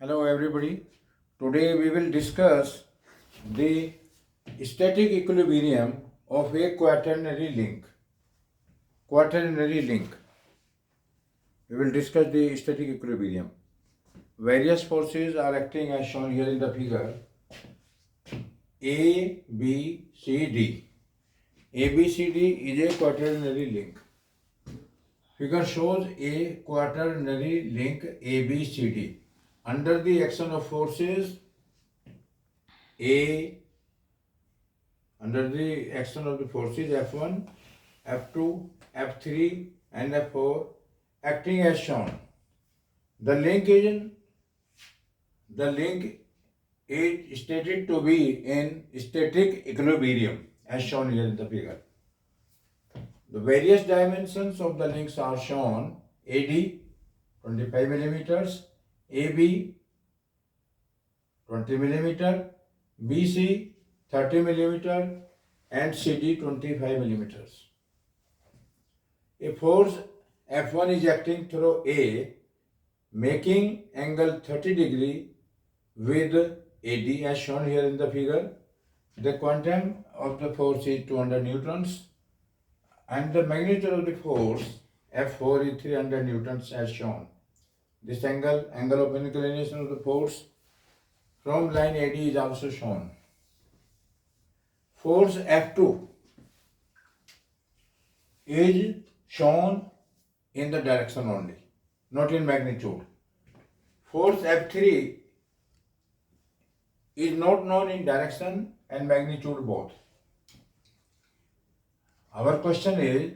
Hello everybody. Today we will discuss the static equilibrium of a quaternary link. Quaternary link. We will discuss the static equilibrium. Various forces are acting as shown here in the figure. A, B, C, D. A, B, C, D is a quaternary link. Figure shows a quaternary link A, B, C, D. Under the action of forces A, under the action of the forces F1, F2, F3 and F4 acting as shown. The link is stated to be in static equilibrium as shown here in the figure. The various dimensions of the links are shown. AD 25 millimeters, AB 20 millimeter, BC 30 millimeter and CD 25 millimeters. A force F1 is acting through A, making angle 30 degree with AD as shown here in the figure. The quantum of the force is 200 newtons and the magnitude of the force F4 is 300 newtons as shown. This angle of inclination of the force from line AD is also shown. Force F2 is shown in the direction only, not in magnitude. Force F3 is not known in direction and magnitude both. Our question is,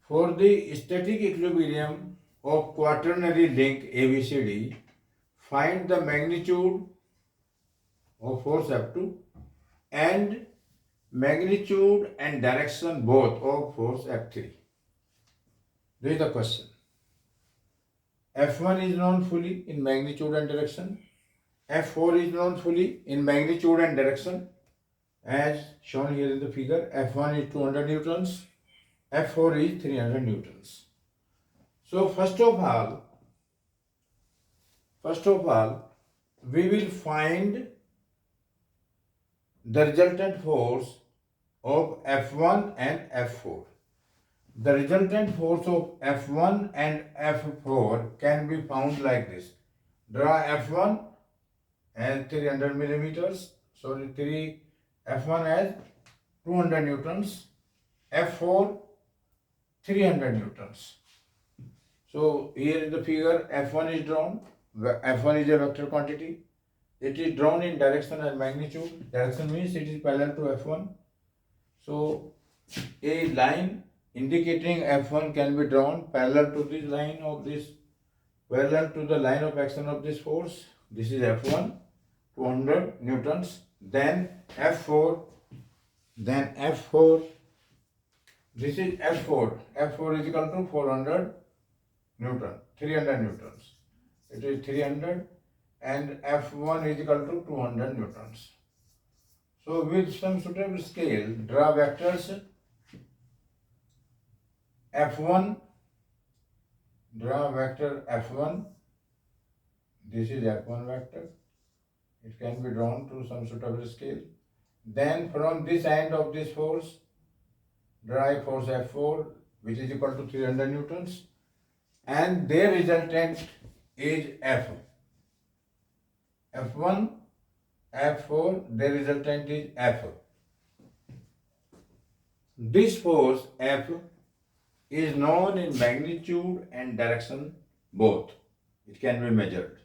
for the static equilibrium of quaternary link ABCD, find the magnitude of force F2 and magnitude and direction both of force F3. This is the question. F1 is known fully in magnitude and direction. F4 is known fully in magnitude and direction as shown here in the figure. F1 is 200 newtons, F4 is 300 newtons. So first of all, we will find the resultant force of F1 and F4. The resultant force of F1 and F4 can be found like this. Draw F1 as 300 millimeters, F1 as 200 newtons, F4 300 newtons. So here in the figure F1 is drawn. F1 is a vector quantity. It is drawn in direction and magnitude. Direction means it is parallel to F1. So a line indicating F1 can be drawn parallel to the line of action of this force. This is F1, 200 newtons. Then F4, this is F4. F4 is equal to 400 Newton, 300 newtons. It is 300 and F1 is equal to 200 newtons. So with some suitable scale, draw vectors F1, draw vector F1. This is F1 vector. It can be drawn to some suitable scale. Then from this end of this force, draw a force F4 which is equal to 300 newtons and their resultant is F. F1, F4, their resultant is F. This force F is known in magnitude and direction both. It can be measured.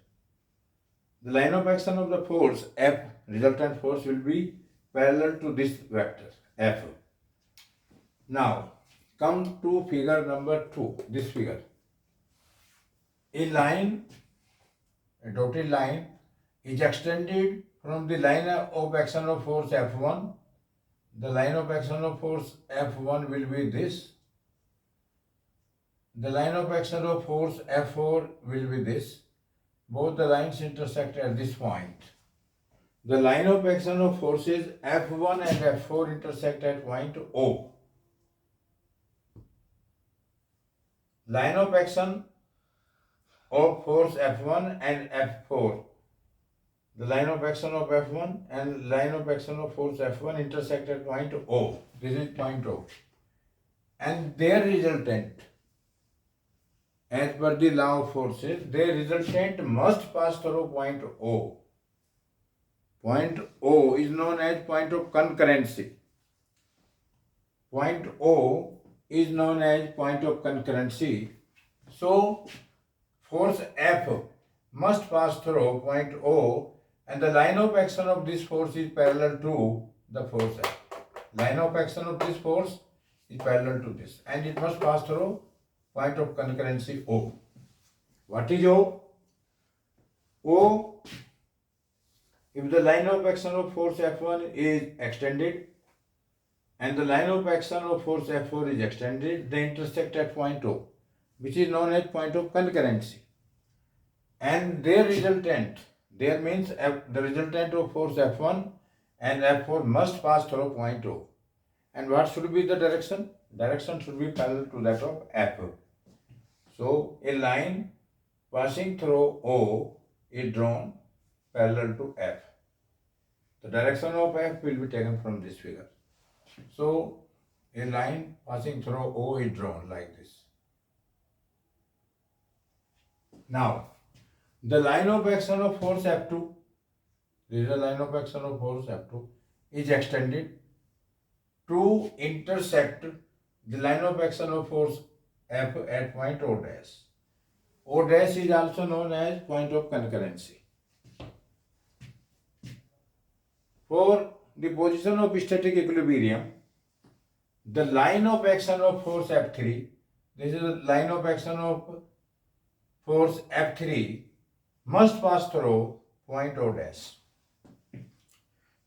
The line of action of the force F, resultant force, will be parallel to this vector F. Now come to figure number 2, this figure. A dotted line is extended from the line of action of force F1. The line of action of force F1 will be this. The line of action of force F4 will be this. Both the lines intersect at this point. The line of action of forces F1 and F4 intersect at point O. Line of action of force F1 and F4 the line of action of F1 and line of action of force F1 intersect at point O. This is point O. And their resultant, as per the law of forces, their resultant must pass through point O. Point O is known as point of concurrency. Point O is known as point of concurrency. So, force F must pass through point O, and the line of action of this force is parallel to the force F. Line of action of this force is parallel to this, and it must pass through point of concurrency O. What is O? O, if the line of action of force F1 is extended and the line of action of force F4 is extended, they intersect at point O, which is known as point of concurrency. And their resultant, there means the resultant of force F1 and F4 must pass through point O. And what should be the direction? Direction should be parallel to that of F. So a line passing through O is drawn parallel to F. The direction of F will be taken from this figure. So a line passing through O is drawn like this. Now, the line of action of force F2, this is the line of action of force F2, is extended to intersect the line of action of force F at point O dash. O dash is also known as point of concurrency. For the position of static equilibrium, the line of action of force F3, this is the line of action of force F3, must pass through point O dash.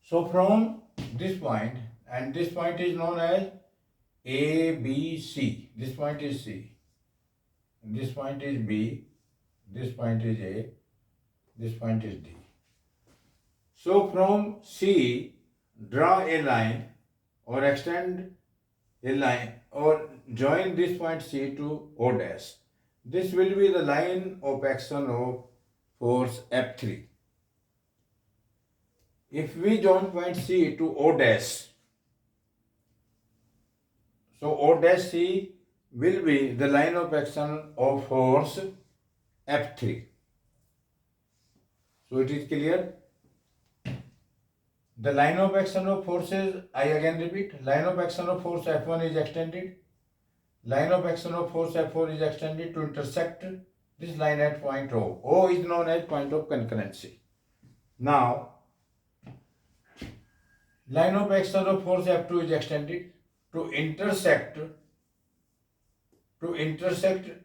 So from this point, and this point is known as A, B, C. This point is C. This point is B. This point is A. This point is D. So from C, draw a line or extend a line or join this point C to O dash. This will be the line of action of force F3. If we join point C to O dash, so O dash C will be the line of action of force F3. So it is clear. The line of action of forces, I again repeat, line of action of force F1 is extended. Line of action of force F4 is extended to intersect this line at point O. O is known as point of concurrency. Now, line of action of force F2 is extended to intersect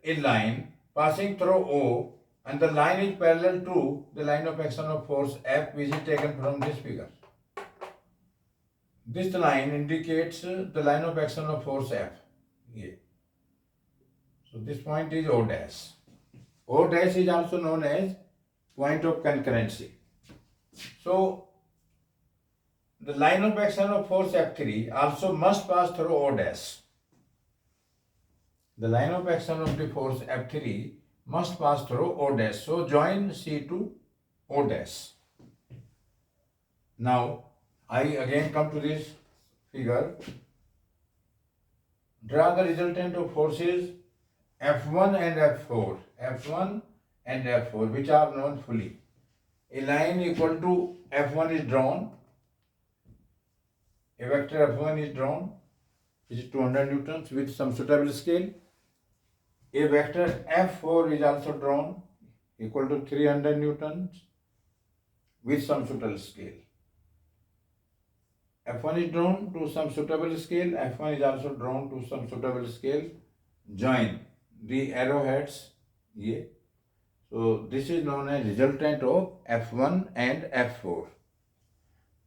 a line passing through O, and the line is parallel to the line of action of force F, which is taken from this figure. This line indicates the line of action of force F. Yeah. So this point is O dash. O dash is also known as point of concurrency. So the line of action of force F3 also must pass through O dash. The line of action of the force F3 must pass through O dash. So join C to O dash. Now I again come to this figure. Draw the resultant of forces F1 and F4. F1 and F4, which are known fully. A line equal to F1 is drawn. A vector F1 is drawn, which is 200 newtons with some suitable scale. A vector F4 is also drawn, equal to 300 newtons with some suitable scale. F1 is drawn to some suitable scale. F1 is also drawn to some suitable scale. Join the arrowheads here. So this is known as resultant of F1 and F4.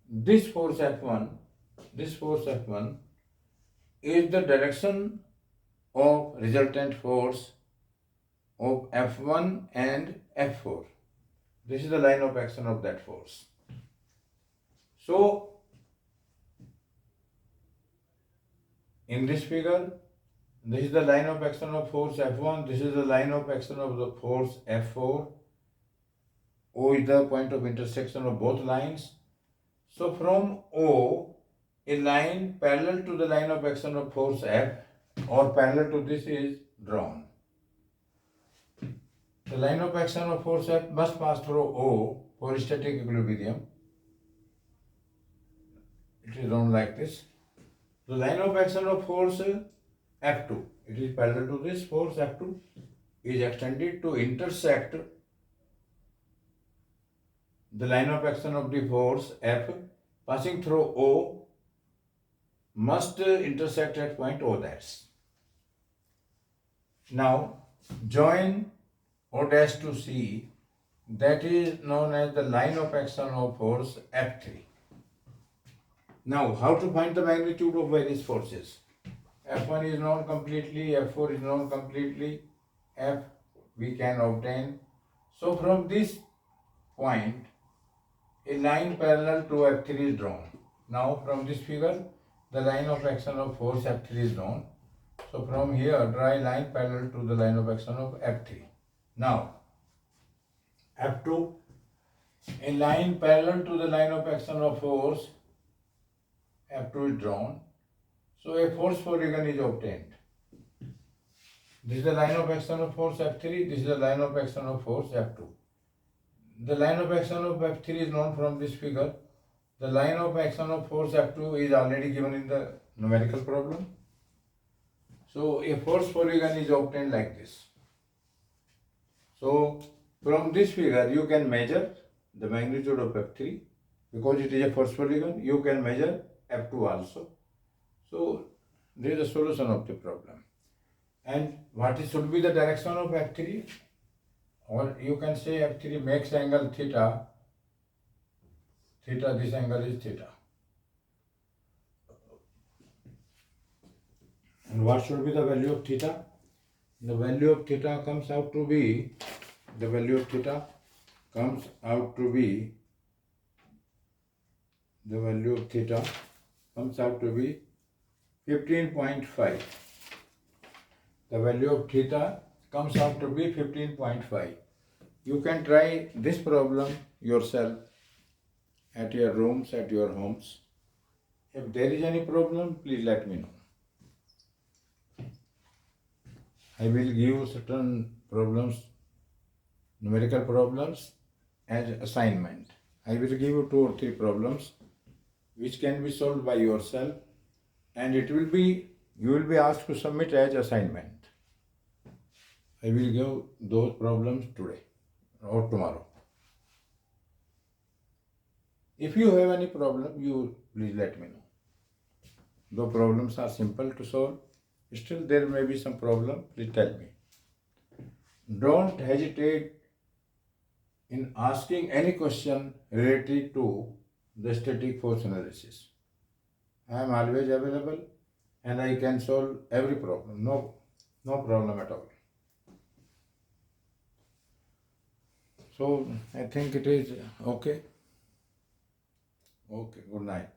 This force F1 is the direction of resultant force of F1 and F4. This is the line of action of that force. So in this figure, this is the line of action of force F1, this is the line of action of the force F4. O is the point of intersection of both lines. So from O, a line parallel to the line of action of force F or parallel to this is drawn. The line of action of force F must pass through O for static equilibrium. It is drawn like this. The line of action of force F2, it is parallel to this force F2, is extended to intersect the line of action of the force F passing through O must intersect at point O dash. Now join O dash to C, that is known as the line of action of force F3. Now how to find the magnitude of various forces? F1 is known completely, F4 is known completely, F we can obtain. So from this point, a line parallel to F3 is drawn. Now from this figure, the line of action of force F3 is known. So from here, draw a line parallel to the line of action of F3. Now, F2, a line parallel to the line of action of force F2 is drawn. So a force polygon is obtained. This is the line of action of force F3, this is the line of action of force F2. The line of action of F3 is known from this figure. The line of action of force F2 is already given in the numerical problem. So a force polygon is obtained like this. So from this figure you can measure the magnitude of F3 because it is a force polygon. You can measure F2 also. So there is a solution of the problem. And what should be the direction of F3? Or you can say F3 makes angle theta. Theta, this angle is theta. And what should be the value of theta? The value of theta comes out to be, 15.5. The value of theta comes out to be 15.5. You can try this problem yourself at your rooms, at your homes. If there is any problem, please let me know. I will give certain problems, numerical problems as assignment. I will give you 2 or 3 problems which can be solved by yourself, and you will be asked to submit as assignment. I will give those problems today or tomorrow. If you have any problem, you please let me know. Though problems are simple to solve, still there may be some problem, please tell me. Don't hesitate in asking any question related to the static force analysis. I am always available and I can solve every problem. No problem at all. So I think it is okay. Okay, good night.